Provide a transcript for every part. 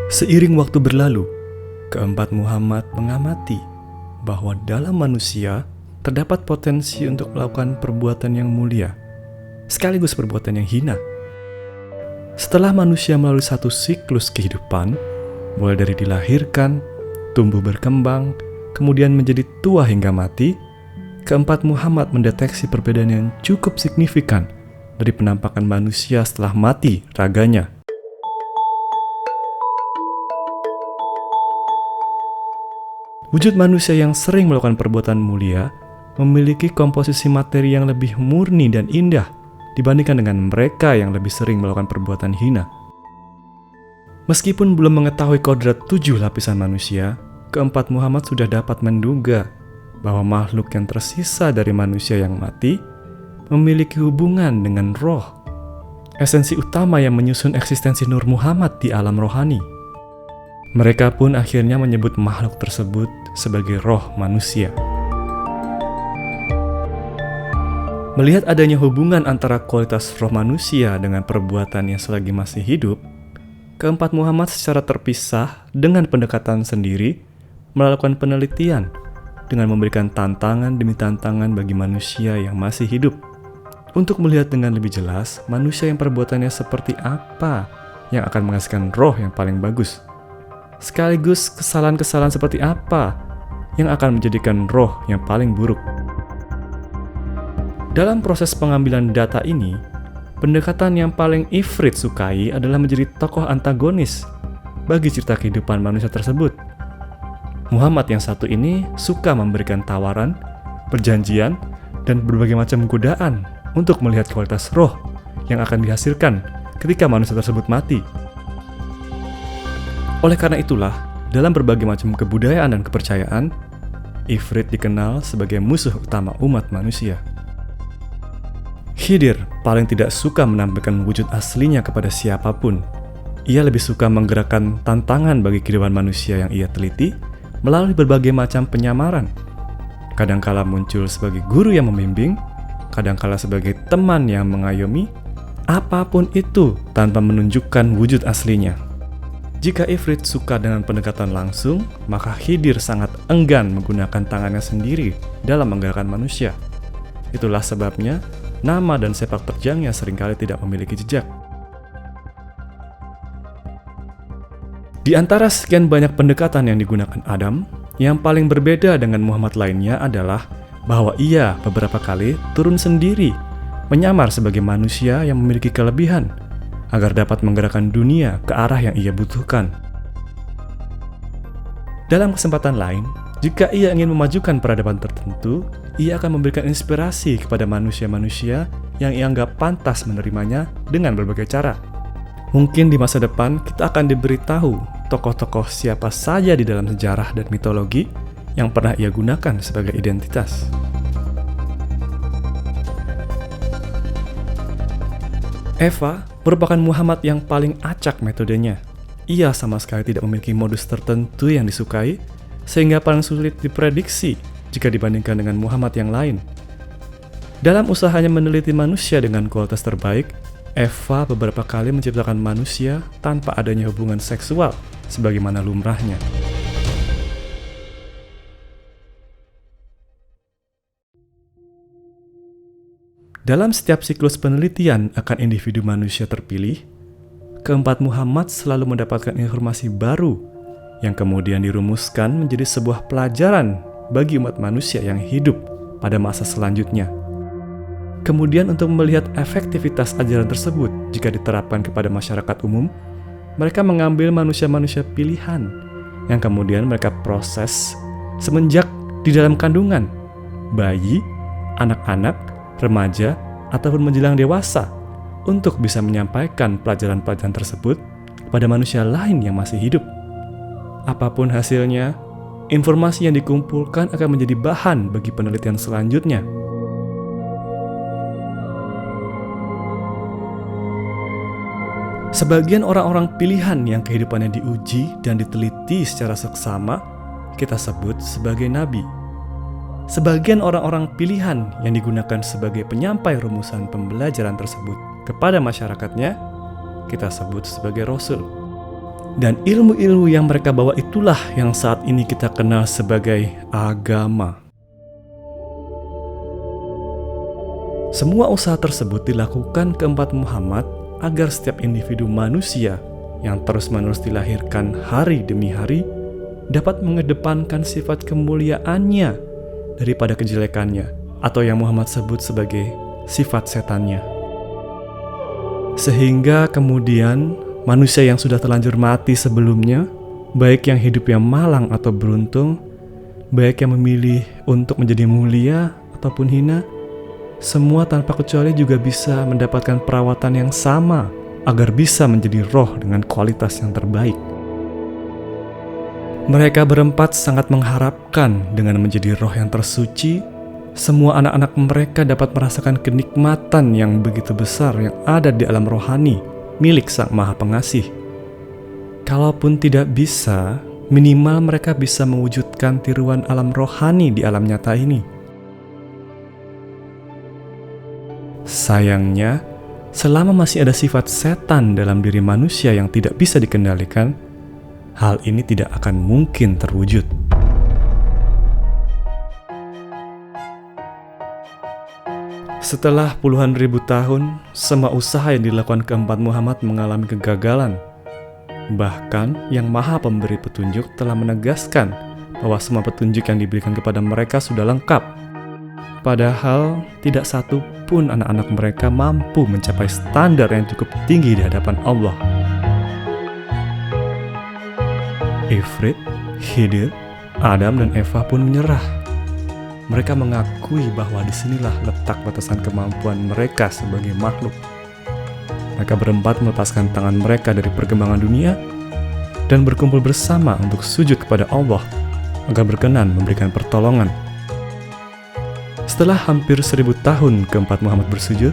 Seiring waktu berlalu, keempat Muhammad mengamati bahwa dalam manusia terdapat potensi untuk melakukan perbuatan yang mulia, sekaligus perbuatan yang hina. Setelah manusia melalui satu siklus kehidupan, mulai dari dilahirkan, tumbuh berkembang, kemudian menjadi tua hingga mati, keempat Muhammad mendeteksi perbedaan yang cukup signifikan dari penampakan manusia setelah mati raganya. Wujud manusia yang sering melakukan perbuatan mulia memiliki komposisi materi yang lebih murni dan indah dibandingkan dengan mereka yang lebih sering melakukan perbuatan hina. Meskipun belum mengetahui kodrat 7 lapisan manusia, keempat Muhammad sudah dapat menduga bahwa makhluk yang tersisa dari manusia yang mati memiliki hubungan dengan roh, esensi utama yang menyusun eksistensi Nur Muhammad di alam rohani. Mereka pun akhirnya menyebut makhluk tersebut sebagai roh manusia. Melihat adanya hubungan antara kualitas roh manusia dengan perbuatannya selagi masih hidup, keempat Muhammad secara terpisah dengan pendekatan sendiri melakukan penelitian dengan memberikan tantangan demi tantangan bagi manusia yang masih hidup untuk melihat dengan lebih jelas manusia yang perbuatannya seperti apa yang akan menghasilkan roh yang paling bagus, sekaligus kesalahan-kesalahan seperti apa yang akan menjadikan roh yang paling buruk. Dalam proses pengambilan data ini, pendekatan yang paling Ifrit sukai adalah menjadi tokoh antagonis bagi cerita kehidupan manusia tersebut. Muhammad yang satu ini suka memberikan tawaran, perjanjian, dan berbagai macam godaan untuk melihat kualitas roh yang akan dihasilkan ketika manusia tersebut mati. Oleh karena itulah, dalam berbagai macam kebudayaan dan kepercayaan, Ifrit dikenal sebagai musuh utama umat manusia. Khidir paling tidak suka menampilkan wujud aslinya kepada siapapun. Ia lebih suka menggerakkan tantangan bagi kehidupan manusia yang ia teliti melalui berbagai macam penyamaran. Kadangkala muncul sebagai guru yang membimbing, kadangkala sebagai teman yang mengayomi, apapun itu tanpa menunjukkan wujud aslinya. Jika Ifrit suka dengan pendekatan langsung, maka Khidir sangat enggan menggunakan tangannya sendiri dalam menggerakkan manusia. Itulah sebabnya nama dan sepak terjangnya seringkali tidak memiliki jejak. Di antara sekian banyak pendekatan yang digunakan Adam, yang paling berbeda dengan Muhammad lainnya adalah bahwa ia beberapa kali turun sendiri, menyamar sebagai manusia yang memiliki kelebihan, agar dapat menggerakkan dunia ke arah yang ia butuhkan. Dalam kesempatan lain, jika ia ingin memajukan peradaban tertentu, ia akan memberikan inspirasi kepada manusia-manusia yang ia anggap pantas menerimanya dengan berbagai cara. Mungkin di masa depan kita akan diberitahu tokoh-tokoh siapa saja di dalam sejarah dan mitologi yang pernah ia gunakan sebagai identitas. Eva merupakan Muhammad yang paling acak metodenya. Ia sama sekali tidak memiliki modus tertentu yang disukai, sehingga paling sulit diprediksi jika dibandingkan dengan Muhammad yang lain. Dalam usahanya meneliti manusia dengan kualitas terbaik, Eva beberapa kali menciptakan manusia tanpa adanya hubungan seksual sebagaimana lumrahnya. Dalam setiap siklus penelitian akan individu manusia terpilih, keempat Muhammad selalu mendapatkan informasi baru yang kemudian dirumuskan menjadi sebuah pelajaran bagi umat manusia yang hidup pada masa selanjutnya. Kemudian untuk melihat efektivitas ajaran tersebut jika diterapkan kepada masyarakat umum, mereka mengambil manusia-manusia pilihan yang kemudian mereka proses semenjak di dalam kandungan, bayi, anak-anak, remaja, ataupun menjelang dewasa untuk bisa menyampaikan pelajaran-pelajaran tersebut kepada manusia lain yang masih hidup. Apapun hasilnya, informasi yang dikumpulkan akan menjadi bahan bagi penelitian selanjutnya. Sebagian orang-orang pilihan yang kehidupannya diuji dan diteliti secara seksama, kita sebut sebagai nabi. Sebagian orang-orang pilihan yang digunakan sebagai penyampai rumusan pembelajaran tersebut kepada masyarakatnya, kita sebut sebagai rasul. Dan ilmu-ilmu yang mereka bawa itulah yang saat ini kita kenal sebagai agama. Semua usaha tersebut dilakukan keempat Muhammad agar setiap individu manusia yang terus-menerus dilahirkan hari demi hari dapat mengedepankan sifat kemuliaannya daripada kejelekannya, atau yang Muhammad sebut sebagai sifat setannya. Sehingga kemudian manusia yang sudah terlanjur mati sebelumnya, baik yang hidup yang malang atau beruntung, baik yang memilih untuk menjadi mulia ataupun hina, semua tanpa kecuali juga bisa mendapatkan perawatan yang sama agar bisa menjadi roh dengan kualitas yang terbaik. Mereka berempat sangat mengharapkan dengan menjadi roh yang tersuci, semua anak-anak mereka dapat merasakan kenikmatan yang begitu besar yang ada di alam rohani milik Sang Maha Pengasih. Kalaupun tidak bisa, minimal mereka bisa mewujudkan tiruan alam rohani di alam nyata ini. Sayangnya, selama masih ada sifat setan dalam diri manusia yang tidak bisa dikendalikan, hal ini tidak akan mungkin terwujud. Setelah puluhan ribu tahun, semua usaha yang dilakukan keempat Muhammad mengalami kegagalan. Bahkan, Yang Maha Pemberi Petunjuk telah menegaskan bahwa semua petunjuk yang diberikan kepada mereka sudah lengkap. Padahal, tidak satu pun anak-anak mereka mampu mencapai standar yang cukup tinggi di hadapan Allah. Ifrit, Khidir, Adam dan Eva pun menyerah. Mereka mengakui bahwa disinilah letak batasan kemampuan mereka sebagai makhluk. Mereka berempat melepaskan tangan mereka dari perkembangan dunia dan berkumpul bersama untuk sujud kepada Allah agar berkenan memberikan pertolongan. Setelah hampir 1000 tahun keempat Muhammad bersujud,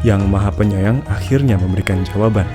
Yang Maha Penyayang akhirnya memberikan jawaban.